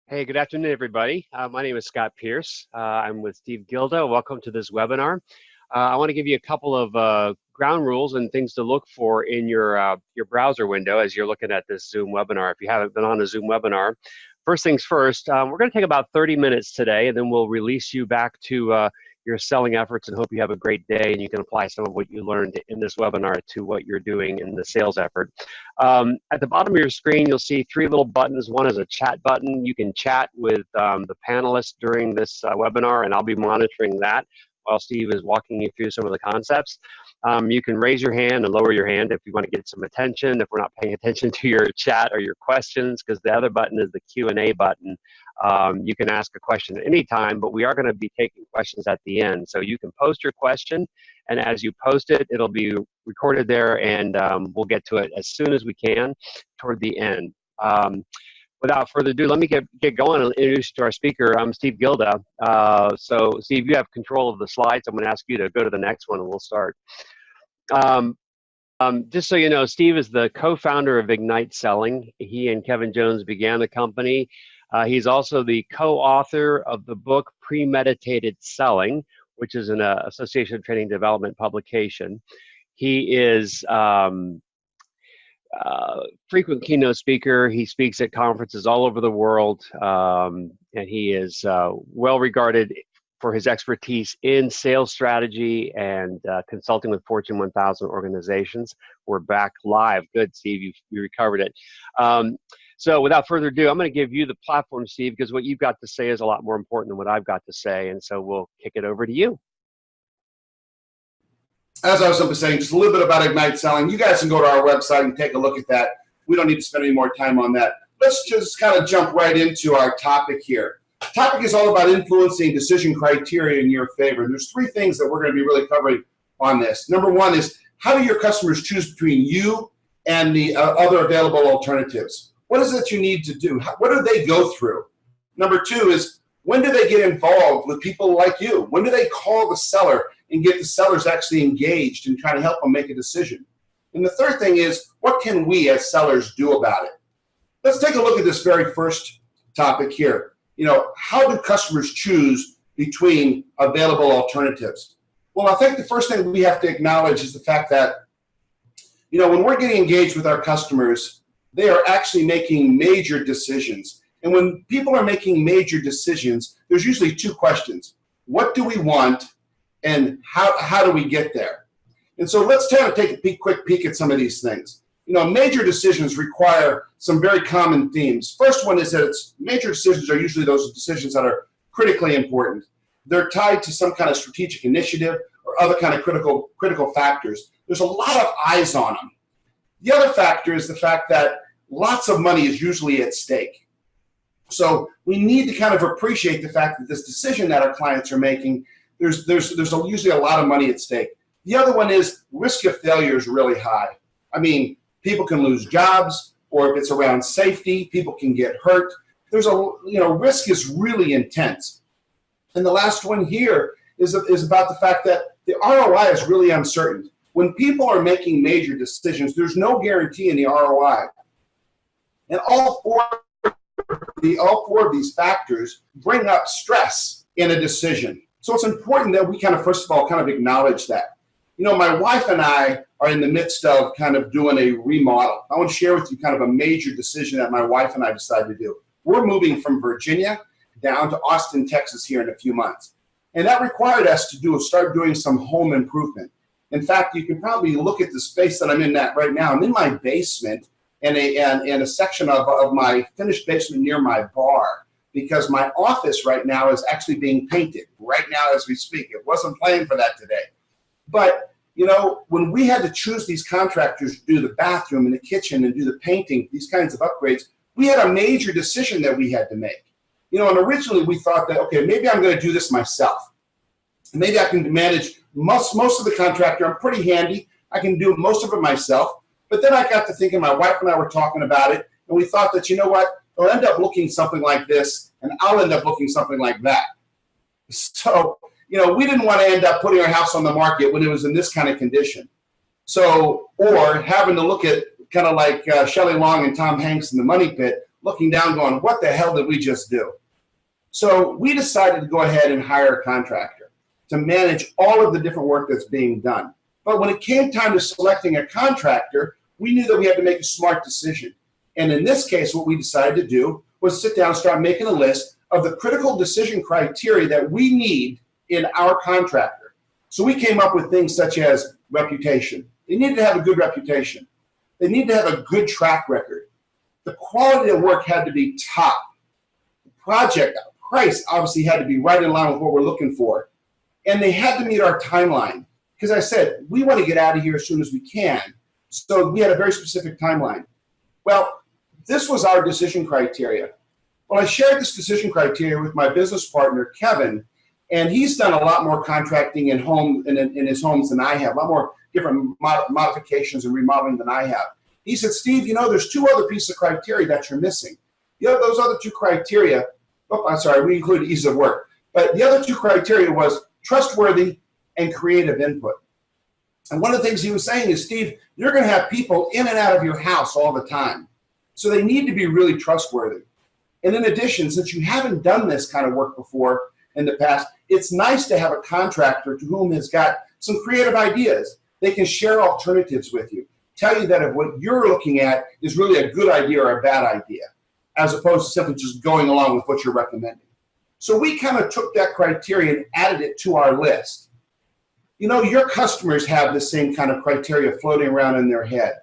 Hey, good afternoon, everybody. My name is Scott Pierce. I'm with Steve Gilda. Welcome to this webinar. I want to give you a couple of ground rules and things to look for in your browser window as you're looking at this Zoom webinar. If you haven't been on a Zoom webinar, first things first, we're going to take about 30 minutes today, and then we'll release you back to your selling efforts and hope you have a great day and you can apply some of what you learned in this webinar to what you're doing in the sales effort. At the bottom of your screen, you'll see three little buttons. One is a chat button. You can chat with the panelists during this webinar, and I'll be monitoring that while Steve is walking you through some of the concepts. You can raise your hand and lower your hand if you want to get some attention, if we're not paying attention to your chat or your questions, because the other button is the Q&A button. You can ask a question at any time, but we are going to be taking questions at the end. So you can post your question, and as you post it, it'll be recorded there, and we'll get to it as soon as we can toward the end. Without further ado, let me get going and introduce you to our speaker. I'm Steve Gilda. So Steve, you have control of the slides. I'm going to ask you to go to the next one and we'll start. Just so you know, Steve is the co-founder of Ignite Selling. He and Kevin Jones began the company. He's also the co-author of the book Premeditated Selling, which is an Association of Training Development publication. He is frequent keynote speaker. He speaks at conferences all over the world, and he is well regarded for his expertise in sales strategy and consulting with Fortune 1000 organizations. We're back live. Good, Steve, you recovered it. So without further ado, I'm going to give you the platform, Steve, because what you've got to say is a lot more important than what I've got to say, and so we'll kick it over to you. As I was simply saying, just a little bit about Ignite Selling. You guys can go to our website and take a look at that. We don't need to spend any more time on that. Let's just kind of jump right into our topic here. The topic is all about influencing decision criteria in your favor. There's three things that we're going to be really covering on this. Number one is, how do your customers choose between you and the other available alternatives? What is it you need to do? What do they go through? Number two is, when do they get involved with people like you? When do they call the seller and get the sellers actually engaged and try to help them make a decision? And the third thing is, what can we as sellers do about it? Let's take a look at this very first topic here. You know, how do customers choose between available alternatives? Well, I think the first thing we have to acknowledge is the fact that, you know, when we're getting engaged with our customers, they are actually making major decisions. And when people are making major decisions, there's usually two questions. What do we want, and how do we get there? And so let's kind of take a quick peek at some of these things. You know, major decisions require some very common themes. First one is that major decisions are usually those decisions that are critically important. They're tied to some kind of strategic initiative or other kind of critical factors. There's a lot of eyes on them. The other factor is the fact that lots of money is usually at stake. So we need to kind of appreciate the fact that this decision that our clients are making, there's usually a lot of money at stake. The other one is risk of failure is really high. I mean, people can lose jobs, or if it's around safety, people can get hurt. Risk is really intense. And the last one here is about the fact that the ROI is really uncertain. When people are making major decisions, there's no guarantee in the ROI. And all four of these factors bring up stress in a decision. So it's important that we kind of, first of all, kind of acknowledge that. You know, my wife and I are in the midst of kind of doing a remodel. I want to share with you kind of a major decision that my wife and I decided to do. We're moving from Virginia down to Austin, Texas here in a few months. And that required us to start doing some home improvement. In fact, you can probably look at the space that I'm in right now. I'm in my basement and a section of my finished basement near my bar, because my office right now is actually being painted right now as we speak. It wasn't planned for that today. But, you know, when we had to choose these contractors to do the bathroom and the kitchen and do the painting, these kinds of upgrades, we had a major decision that we had to make. You know, and originally we thought that, okay, maybe I'm going to do this myself. Maybe I can manage most of the contractor. I'm pretty handy. I can do most of it myself. But then I got to thinking, my wife and I were talking about it, and we thought that, you know what, it'll end up looking something like this, and I'll end up looking something like that. So, you know, we didn't want to end up putting our house on the market when it was in this kind of condition. So, or having to look at kind of like Shelley Long and Tom Hanks in The Money Pit, looking down going, what the hell did we just do? So we decided to go ahead and hire a contractor to manage all of the different work that's being done. But when it came time to selecting a contractor, we knew that we had to make a smart decision. And in this case, what we decided to do was sit down and start making a list of the critical decision criteria that we need in our contractor. So we came up with things such as reputation. They needed to have a good reputation. They needed to have a good track record. The quality of work had to be top. The project price obviously had to be right in line with what we're looking for. And they had to meet our timeline. Because I said, we want to get out of here as soon as we can. So we had a very specific timeline. Well, this was our decision criteria. Well, I shared this decision criteria with my business partner, Kevin, and he's done a lot more contracting in his homes than I have, a lot more different modifications and remodeling than I have. He said, Steve, you know, there's two other pieces of criteria that you're missing. Those other two criteria, I'm sorry, we included ease of work, but the other two criteria was trustworthy and creative input. And one of the things he was saying is, Steve, you're going to have people in and out of your house all the time. So they need to be really trustworthy. And in addition, since you haven't done this kind of work before in the past, it's nice to have a contractor to whom has got some creative ideas. They can share alternatives with you, tell you that if what you're looking at is really a good idea or a bad idea, as opposed to simply just going along with what you're recommending. So we kind of took that criteria and added it to our list. You know, your customers have the same kind of criteria floating around in their head.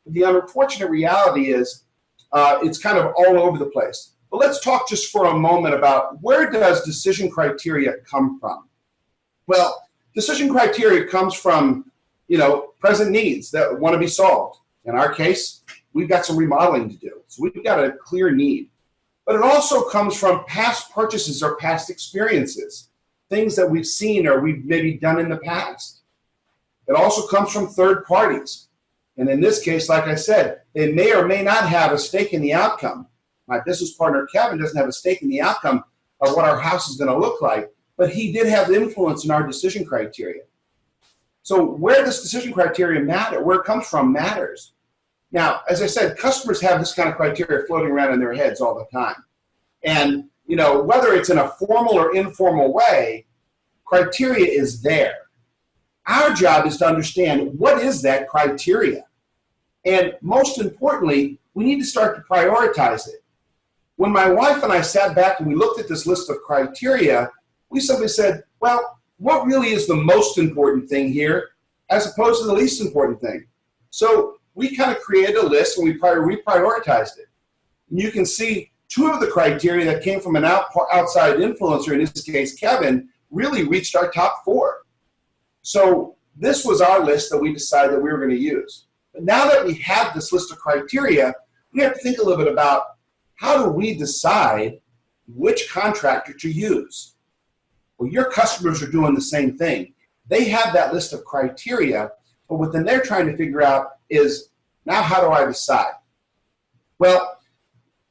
The unfortunate reality is it's kind of all over the place. But let's talk just for a moment about where does decision criteria come from? Well, decision criteria comes from, you know, present needs that want to be solved. In our case, we've got some remodeling to do. So we've got a clear need. But it also comes from past purchases or past experiences, things that we've seen or we've maybe done in the past. It also comes from third parties. And in this case, like I said, they may or may not have a stake in the outcome. My business partner, Kevin, doesn't have a stake in the outcome of what our house is going to look like, but he did have influence in our decision criteria. So where this decision criteria matter, where it comes from matters. Now, as I said, customers have this kind of criteria floating around in their heads all the time. And, you know, whether it's in a formal or informal way, criteria is there. Our job is to understand what is that criteria. And most importantly, we need to start to prioritize it. When my wife and I sat back and we looked at this list of criteria, we simply said, well, what really is the most important thing here as opposed to the least important thing? So we kind of created a list and we reprioritized it. And you can see two of the criteria that came from an outside influencer, in this case, Kevin, really reached our top four. So this was our list that we decided that we were going to use. But now that we have this list of criteria, we have to think a little bit about how do we decide which contractor to use? Well, your customers are doing the same thing. They have that list of criteria, but what then they're trying to figure out is, now how do I decide? Well,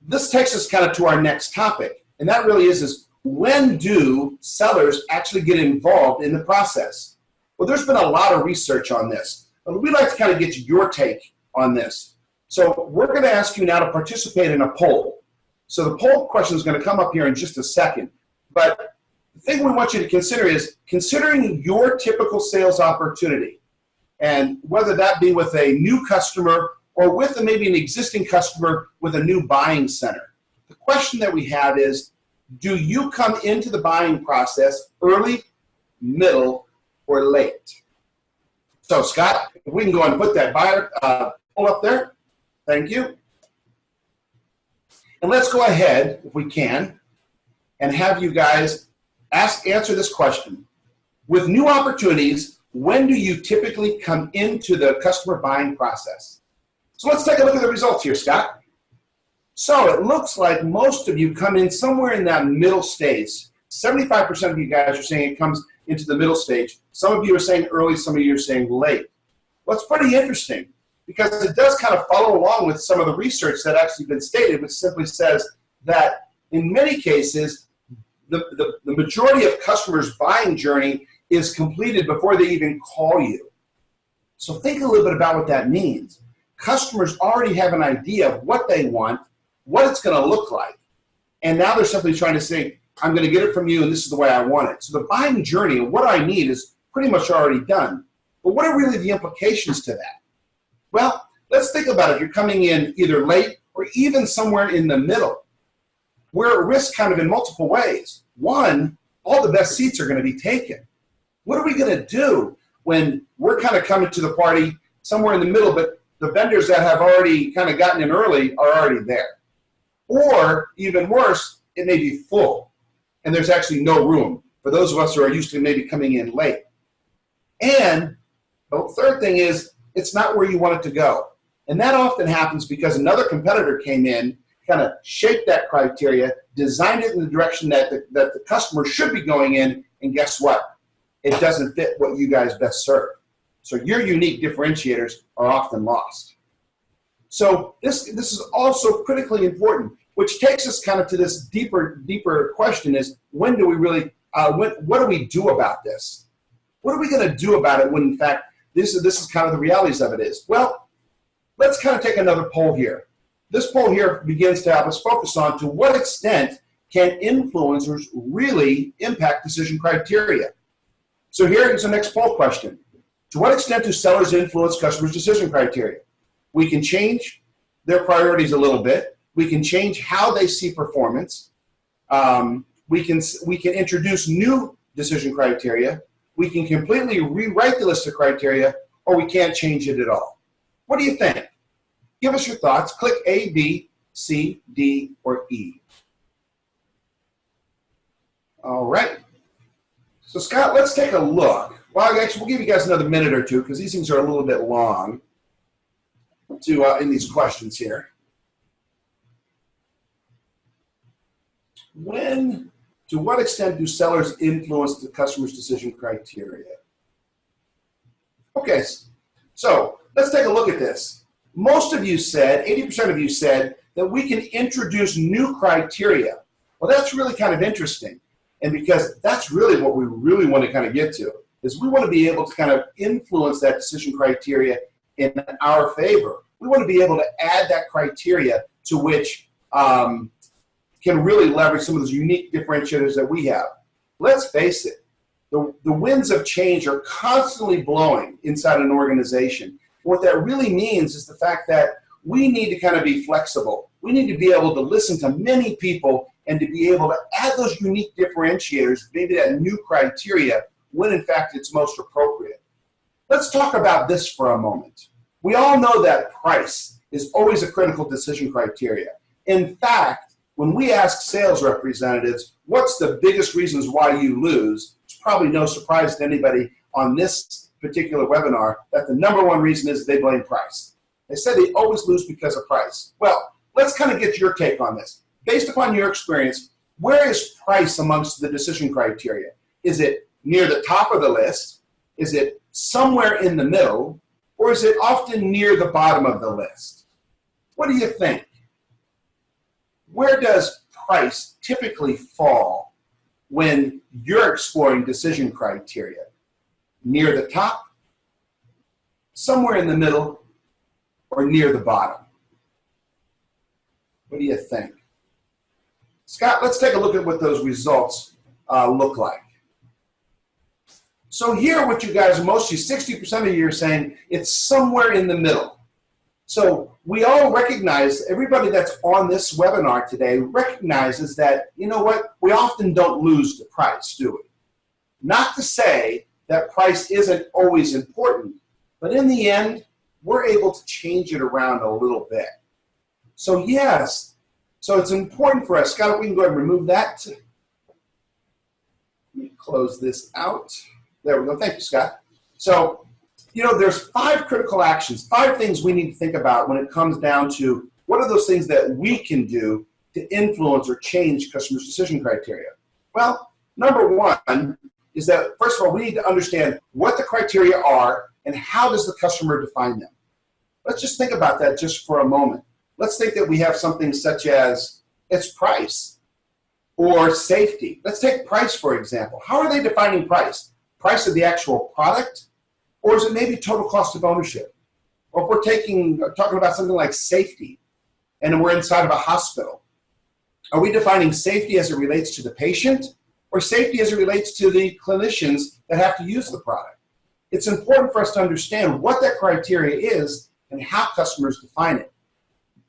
this takes us kind of to our next topic, and that really is when do sellers actually get involved in the process? Well, there's been a lot of research on this, but we'd like to kind of get your take on this. So we're going to ask you now to participate in a poll. So the poll question is going to come up here in just a second, but the thing we want you to consider is considering your typical sales opportunity, and whether that be with a new customer or with maybe an existing customer with a new buying center. The question that we have is, do you come into the buying process early, middle, or late? So Scott, if we can go and put that buyer poll up there. Thank you. And let's go ahead, if we can, and have you guys answer this question. With new opportunities, when do you typically come into the customer buying process? So let's take a look at the results here, Scott. So it looks like most of you come in somewhere in that middle stage. 75% of you guys are saying it comes into the middle stage. Some of you are saying early, some of you are saying late. Well, it's pretty interesting because it does kind of follow along with some of the research that actually been stated, which simply says that in many cases, the majority of customers' buying journey is completed before they even call you. So think a little bit about what that means. Customers already have an idea of what they want, what it's going to look like. And now they're simply trying to say, I'm going to get it from you, and this is the way I want it. So the buying journey and what I need is pretty much already done. But what are really the implications to that? Well, let's think about it. You're coming in either late or even somewhere in the middle. We're at risk kind of in multiple ways. One, all the best seats are going to be taken. What are we going to do when we're kind of coming to the party somewhere in the middle, but the vendors that have already kind of gotten in early are already there? Or even worse, it may be full, and there's actually no room for those of us who are used to maybe coming in late. And the third thing is, it's not where you want it to go. And that often happens because another competitor came in, kind of shaped that criteria, designed it in the direction that the customer should be going in, and guess what? It doesn't fit what you guys best serve. So your unique differentiators are often lost. So this is also critically important, which takes us kind of to this deeper question is, when do we really, what do we do about this? What are we going to do about it when, in fact, this is kind of the realities of it is? Well, let's kind of take another poll here. This poll here begins to have us focus on to what extent can influencers really impact decision criteria. So here is the next poll question. To what extent do sellers influence customers' decision criteria? We can change their priorities a little bit. We can change how they see performance. We can introduce new decision criteria. We can completely rewrite the list of criteria, or we can't change it at all. What do you think? Give us your thoughts. Click A, B, C, D, or E. All right. So Scott, let's take a look. Well, actually, we'll give you guys another minute or two because these things are a little bit long in these questions here. To what extent do sellers influence the customer's decision criteria? Okay, so let's take a look at this. Most of you said, 80% of you said, that we can introduce new criteria. Well, that's really kind of interesting. And because that's really what we really want to kind of get to, is we want to be able to kind of influence that decision criteria in our favor. We want to be able to add that criteria to which can really leverage some of those unique differentiators that we have. Let's face it, the winds of change are constantly blowing inside an organization. What that really means is the fact that we need to kind of be flexible. We need to be able to listen to many people and to be able to add those unique differentiators, maybe that new criteria, when in fact it's most appropriate. Let's talk about this for a moment. We all know that price is always a critical decision criteria. In fact, when we ask sales representatives, what's the biggest reasons why you lose, it's probably no surprise to anybody on this particular webinar that the number one reason is they blame price. They said they always lose because of price. Well, let's kind of get your take on this. Based upon your experience, where is price amongst the decision criteria? Is it near the top of the list? Is it somewhere in the middle? Or is it often near the bottom of the list? What do you think? Where does price typically fall when you're exploring decision criteria? Near the top, somewhere in the middle, or near the bottom? What do you think? Scott, let's take a look at what those results look like. So here what you guys are mostly, 60% of you are saying it's somewhere in the middle. So we all recognize, everybody that's on this webinar today recognizes that, you know what, we often don't lose the price, do we? Not to say that price isn't always important, but in the end, we're able to change it around a little bit. So yes, so it's important for us. Scott, we can go ahead and remove that. Let me close this out. There we go. Thank you, Scott. So, you know, there's 5 critical actions, 5 things we need to think about when it comes down to what are those things that we can do to influence or change customers' decision criteria. Well, number 1 is that, first of all, we need to understand what the criteria are and how does the customer define them. Let's just think about that just for a moment. Let's think that we have something such as its price or safety. Let's take price, for example. How are they defining price? Price of the actual product? Or is it maybe total cost of ownership? Or if we're talking about something like safety, and we're inside of a hospital. Are we defining safety as it relates to the patient or safety as it relates to the clinicians that have to use the product? It's important for us to understand what that criteria is and how customers define it.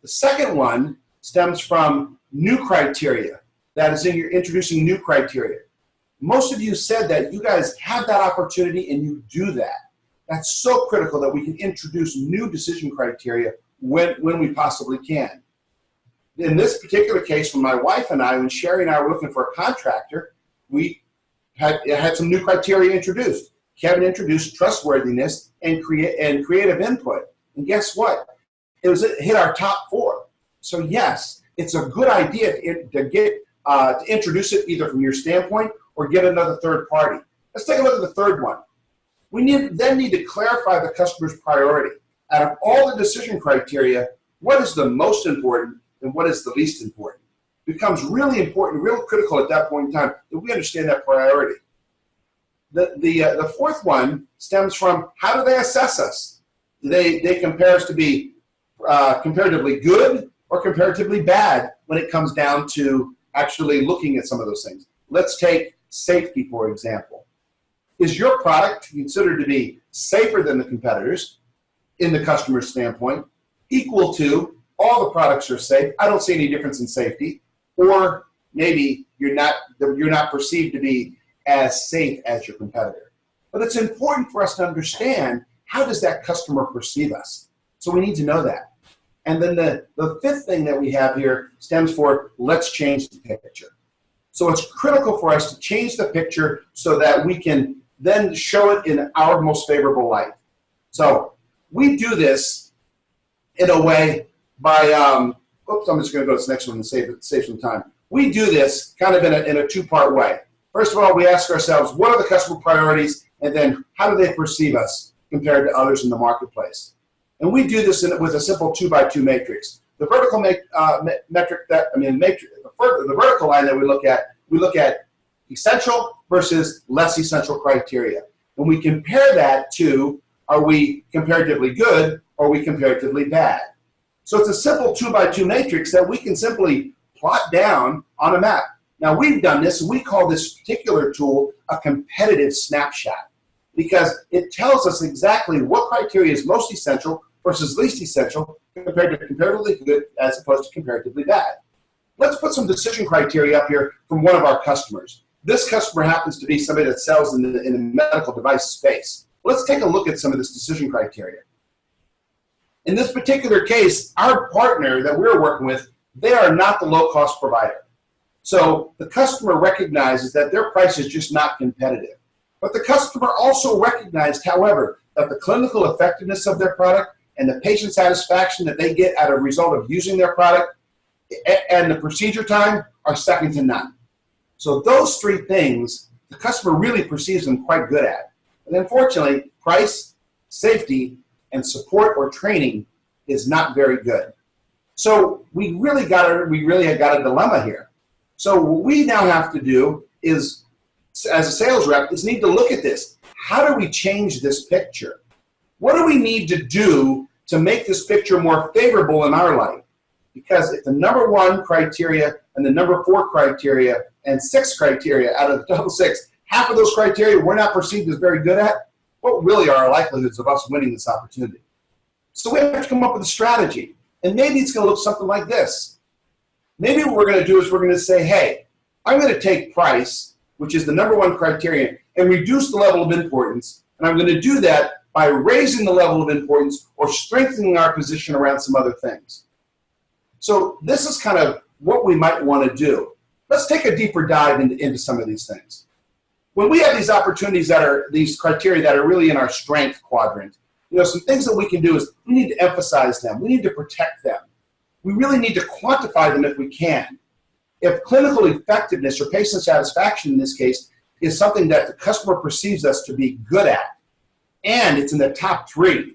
The second one stems from new criteria. That is, you're introducing new criteria. Most of you said that you guys have that opportunity and you do that. That's so critical that we can introduce new decision criteria when we possibly can. In this particular case, when my wife and I, when Sherry and I were looking for a contractor, we had some new criteria introduced. Kevin introduced trustworthiness and creative input. And guess what? It hit our top 4. So yes, it's a good idea to introduce it either from your standpoint or get another third party. Let's take a look at the third one. We then need to clarify the customer's priority. Out of all the decision criteria, what is the most important and what is the least important? It becomes really important, real critical at that point in time that we understand that priority. The fourth one stems from how do they assess us? Do they compare us to be comparatively good or comparatively bad when it comes down to actually looking at some of those things? Let's take safety, for example. Is your product considered to be safer than the competitors in the customer's standpoint, equal to all the products are safe, I don't see any difference in safety, or maybe you're not perceived to be as safe as your competitor? But it's important for us to understand, how does that customer perceive us? So we need to know that. And then the fifth thing that we have here stems for let's change the picture. So it's critical for us to change the picture so that we can then show it in our most favorable light. So we do this in a way by, oops, I'm just going to go to this next one and save some time. We do this kind of in a two-part way. First of all, we ask ourselves, what are the customer priorities, and then how do they perceive us compared to others in the marketplace? And we do this with a simple 2x2 matrix. The vertical the vertical line that we look at essential versus less essential criteria. And we compare that to, are we comparatively good or are we comparatively bad? So it's a simple 2x2 matrix that we can simply plot down on a map. Now we've done this, and we call this particular tool a competitive snapshot, because it tells us exactly what criteria is most essential versus least essential compared to comparatively good as opposed to comparatively bad. Let's put some decision criteria up here from one of our customers. This customer happens to be somebody that sells in the medical device space. Let's take a look at some of this decision criteria. In this particular case, our partner that we're working with, they are not the low-cost provider. So the customer recognizes that their price is just not competitive. But the customer also recognized, however, that the clinical effectiveness of their product and the patient satisfaction that they get out of result of using their product and the procedure time are second to none. So those three things, the customer really perceives them quite good at. And unfortunately, price, safety, and support or training is not very good. So we really got a dilemma here. So what we now have to do is, as a sales rep, is need to look at this. How do we change this picture? What do we need to do to make this picture more favorable in our light? Because if the number 1 criteria and the number 4 criteria and 6 criteria out of the total 6, half of those criteria we're not perceived as very good at, what really are our likelihoods of us winning this opportunity? So we have to come up with a strategy. And maybe it's going to look something like this. Maybe what we're going to do is we're going to say, hey, I'm going to take price, which is the number 1 criterion, and reduce the level of importance. And I'm going to do that by raising the level of importance or strengthening our position around some other things. So this is kind of what we might want to do. Let's take a deeper dive into some of these things. When we have these opportunities that are these criteria that are really in our strength quadrant, some things that we can do is we need to emphasize them. We need to protect them. We really need to quantify them if we can. If clinical effectiveness or patient satisfaction in this case is something that the customer perceives us to be good at, and it's in the top 3,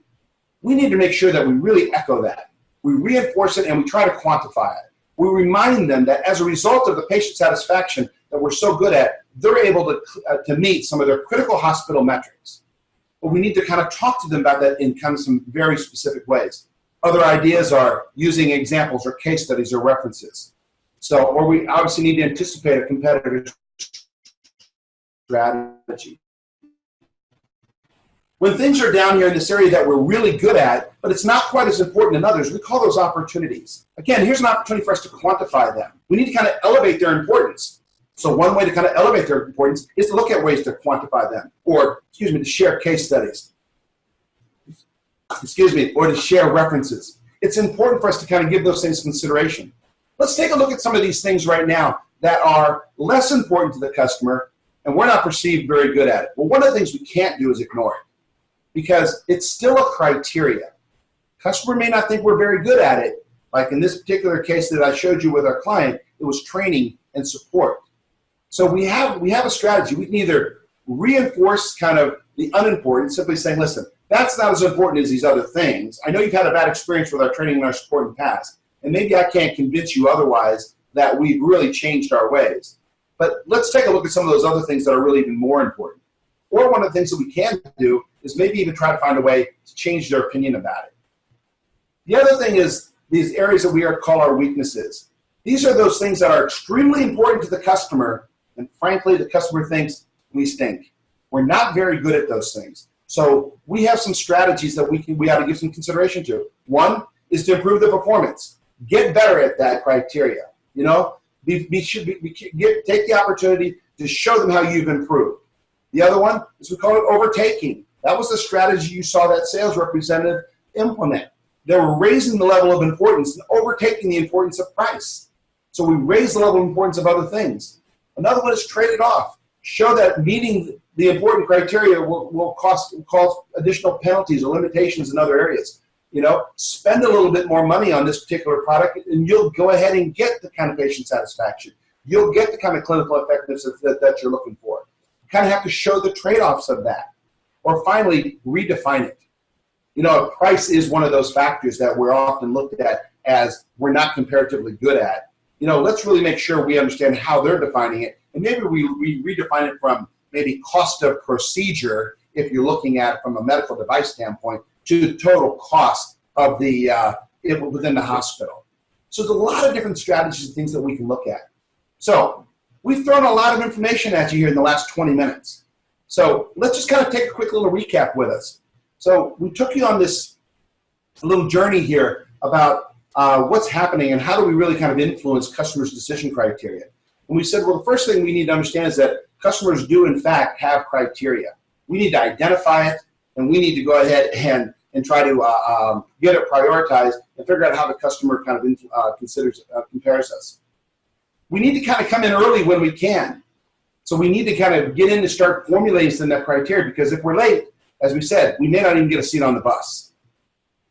we need to make sure that we really echo that. We reinforce it and we try to quantify it. We remind them that as a result of the patient satisfaction that we're so good at, they're able to meet some of their critical hospital metrics. But we need to kind of talk to them about that in kind of some very specific ways. Other ideas are using examples or case studies or references. So, or we obviously need to anticipate a competitive strategy. When things are down here in this area that we're really good at, but it's not quite as important in others, we call those opportunities. Again, here's an opportunity for us to quantify them. We need to kind of elevate their importance. So one way to kind of elevate their importance is to look at ways to quantify them, or, to share case studies. Or to share references. It's important for us to kind of give those things consideration. Let's take a look at some of these things right now that are less important to the customer, and we're not perceived very good at it. Well, one of the things we can't do is ignore it, because it's still a criteria. Customer may not think we're very good at it. Like in this particular case that I showed you with our client, it was training and support. So we have a strategy. We can either reinforce kind of the unimportant, simply saying, listen, that's not as important as these other things. I know you've had a bad experience with our training and our support in the past, and maybe I can't convince you otherwise that we've really changed our ways. But let's take a look at some of those other things that are really even more important. Or one of the things that we can do is maybe even try to find a way to change their opinion about it. The other thing is these areas that we call our weaknesses. These are those things that are extremely important to the customer, and frankly, the customer thinks we stink. We're not very good at those things. So we have some strategies that we ought to give some consideration to. One is to improve the performance. Get better at that criteria. Take the opportunity to show them how you've improved. The other one is we call it overtaking. That was the strategy you saw that sales representative implement. They were raising the level of importance and overtaking the importance of price. So we raise the level of importance of other things. Another one is trade it off. Show that meeting the important criteria will cause additional penalties or limitations in other areas. Spend a little bit more money on this particular product, and you'll go ahead and get the kind of patient satisfaction. You'll get the kind of clinical effectiveness that you're looking for. You kind of have to show the trade-offs of that. Or finally, redefine it. Price is one of those factors that we're often looked at as we're not comparatively good at. Let's really make sure we understand how they're defining it, and maybe we redefine it from maybe cost of procedure, if you're looking at it from a medical device standpoint, to the total cost of the within the hospital. So there's a lot of different strategies and things that we can look at. So we've thrown a lot of information at you here in the last 20 minutes. So let's just kind of take a quick little recap with us. So we took you on this little journey here about what's happening and how do we really kind of influence customers' decision criteria. And we said, well, the first thing we need to understand is that customers do, in fact, have criteria. We need to identify it, and we need to go ahead and try to get it prioritized and figure out how the customer kind of compares us. We need to kind of come in early when we can. So we need to kind of get in to start formulating that criteria, because if we're late, as we said, we may not even get a seat on the bus.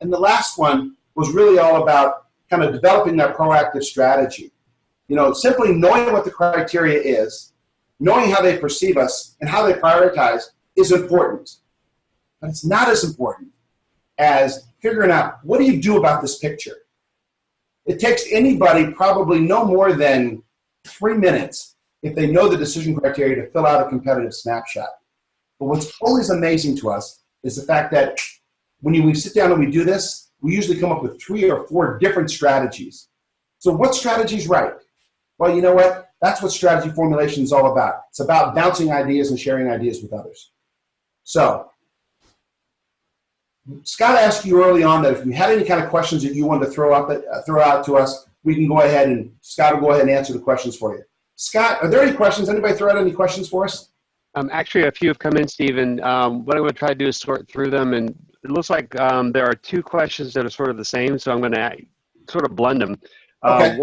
And the last one was really all about kind of developing that proactive strategy. Simply knowing what the criteria is, knowing how they perceive us and how they prioritize is important. But it's not as important as figuring out, what do you do about this picture? It takes anybody probably no more than 3 minutes, if they know the decision criteria, to fill out a competitive snapshot. But what's always amazing to us is the fact that when we sit down and we do this, we usually come up with 3 or 4 different strategies. So what strategy is right? Well, you know what? That's what strategy formulation is all about. It's about bouncing ideas and sharing ideas with others. So Scott asked you early on that if you had any kind of questions that you wanted to throw out to us, we can go ahead and Scott will go ahead and answer the questions for you. Scott, are there any questions? Anybody throw out any questions for us? Actually, a few have come in, Stephen. What I'm going to try to do is sort through them, and it looks like there are 2 questions that are sort of the same, so I'm going to sort of blend them. Okay.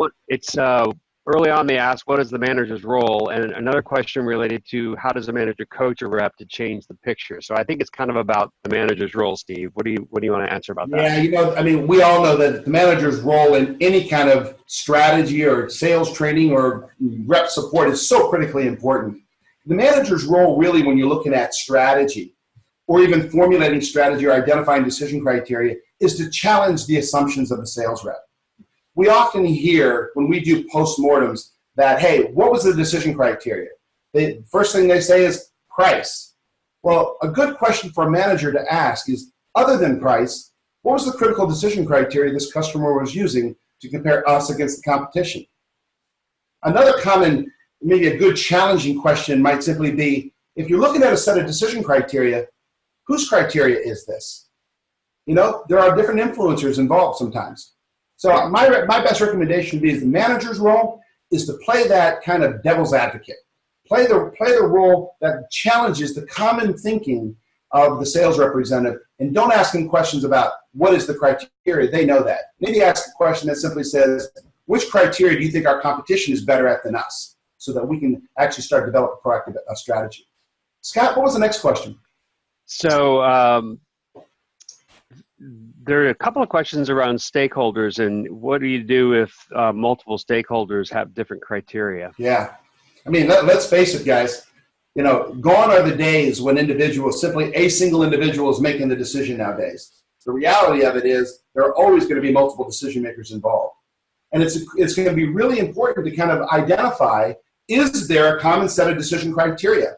Early on, they asked, what is the manager's role? And another question related to how does the manager coach a rep to change the picture? So I think it's kind of about the manager's role, Steve. What do you want to answer about that? Yeah, we all know that the manager's role in any kind of strategy or sales training or rep support is so critically important. The manager's role really, when you're looking at strategy or even formulating strategy or identifying decision criteria, is to challenge the assumptions of the sales rep. We often hear when we do postmortems that, hey, what was the decision criteria? The first thing they say is price. Well, a good question for a manager to ask is, other than price, What was the critical decision criteria this customer was using to compare us against the competition? Another common, maybe a good challenging question might simply be, if you're looking at a set of decision criteria, whose criteria is this? You know, there are different influencers involved sometimes. So my best recommendation would be, is the manager's role is to play that kind of devil's advocate. Play the role that challenges the common thinking of the sales representative, and don't ask them questions about what is the criteria. They know that. Maybe ask a question that simply says, which criteria do you think our competition is better at than us, so that we can actually start to develop a proactive strategy. Scott, what was the next question? So there are a couple of questions around stakeholders, and what do you do if multiple stakeholders have different criteria? Yeah. I mean, let's face it, guys. You know, gone are the days when simply a single individual is making the decision nowadays. The reality of it is there are always going to be multiple decision makers involved. And it's going to be really important to kind of identify, is there a common set of decision criteria?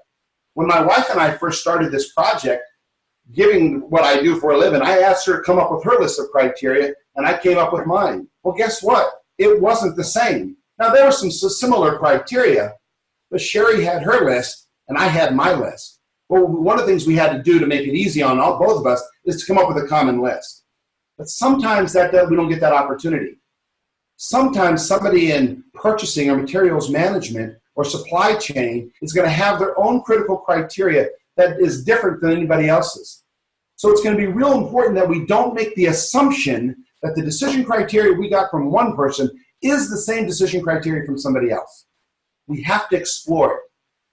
When my wife and I first started this project, given what I do for a living, I asked her to come up with her list of criteria, and I came up with mine. Well, guess what? It wasn't the same. Now, there were some similar criteria, but Sherry had her list, and I had my list. Well, one of the things we had to do to make it easy on both of us is to come up with a common list. But sometimes we don't get that opportunity. Sometimes somebody in purchasing or materials management or supply chain is going to have their own critical criteria that is different than anybody else's. So it's going to be real important that we don't make the assumption that the decision criteria we got from one person is the same decision criteria from somebody else. We have to explore it.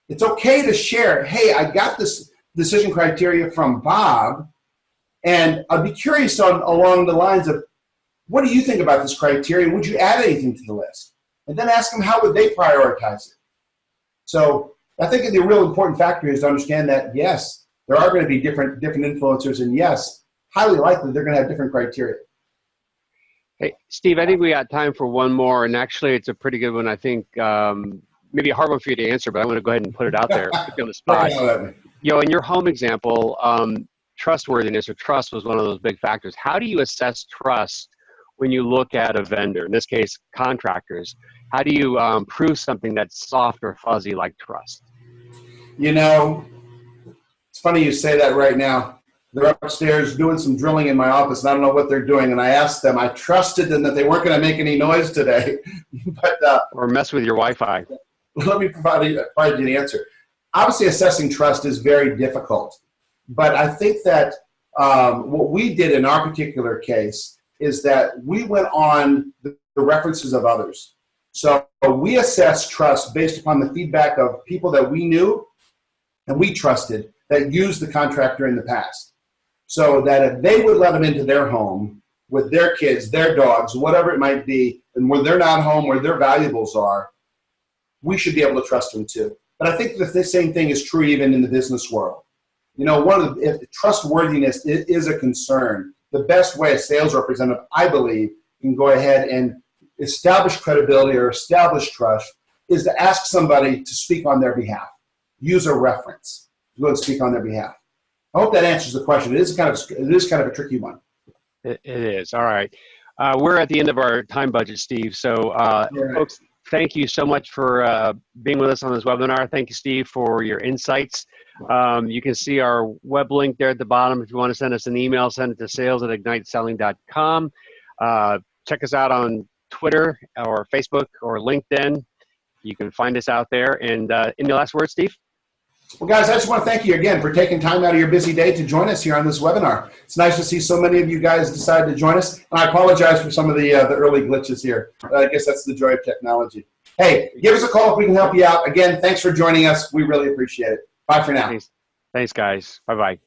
It's okay to share, hey, I got this decision criteria from Bob, and I'd be curious along the lines of, what do you think about this criteria? Would you add anything to the list? And then ask them, how would they prioritize it? So I think the real important factor is to understand that, yes, there are going to be different influencers, and yes, highly likely they're going to have different criteria. Hey, Steve, I think we got time for one more, and actually it's a pretty good one. I think maybe a hard one for you to answer, but I'm going to go ahead and put it out there, put you on the spot. You know, in your home example, trustworthiness or trust was one of those big factors. How do you assess trust when you look at a vendor, in this case, contractors? How do you prove something that's soft or fuzzy like trust? You know, it's funny you say that right now. They're upstairs doing some drilling in my office, and I don't know what they're doing. And I asked them, I trusted them that they weren't going to make any noise today. But or mess with your Wi-Fi. Let me provide you the answer. Obviously, assessing trust is very difficult. But I think that what we did in our particular case is that we went on the references of others. So we assessed trust based upon the feedback of people that we knew and we trusted that used the contractor in the past. So that if they would let them into their home with their kids, their dogs, whatever it might be, and when they're not home, where their valuables are, we should be able to trust them too. But I think that the same thing is true even in the business world. You know, if trustworthiness is a concern, the best way a sales representative, I believe, can go ahead and establish credibility or establish trust is to ask somebody to speak on their behalf. Use a reference to go and speak on their behalf. I hope that answers the question. It is kind of a tricky one. It is. All right. We're at the end of our time budget, Steve. So, folks, thank you so much for being with us on this webinar. Thank you, Steve, for your insights. You can see our web link there at the bottom. If you want to send us an email, send it to sales@igniteselling.com. Check us out on Twitter or Facebook or LinkedIn. You can find us out there. And any last words, Steve? Well, guys, I just want to thank you again for taking time out of your busy day to join us here on this webinar. It's nice to see so many of you guys decide to join us. And I apologize for some of the early glitches here. I guess that's the joy of technology. Hey, give us a call if we can help you out. Again, thanks for joining us. We really appreciate it. Bye for now. Thanks guys. Bye-bye.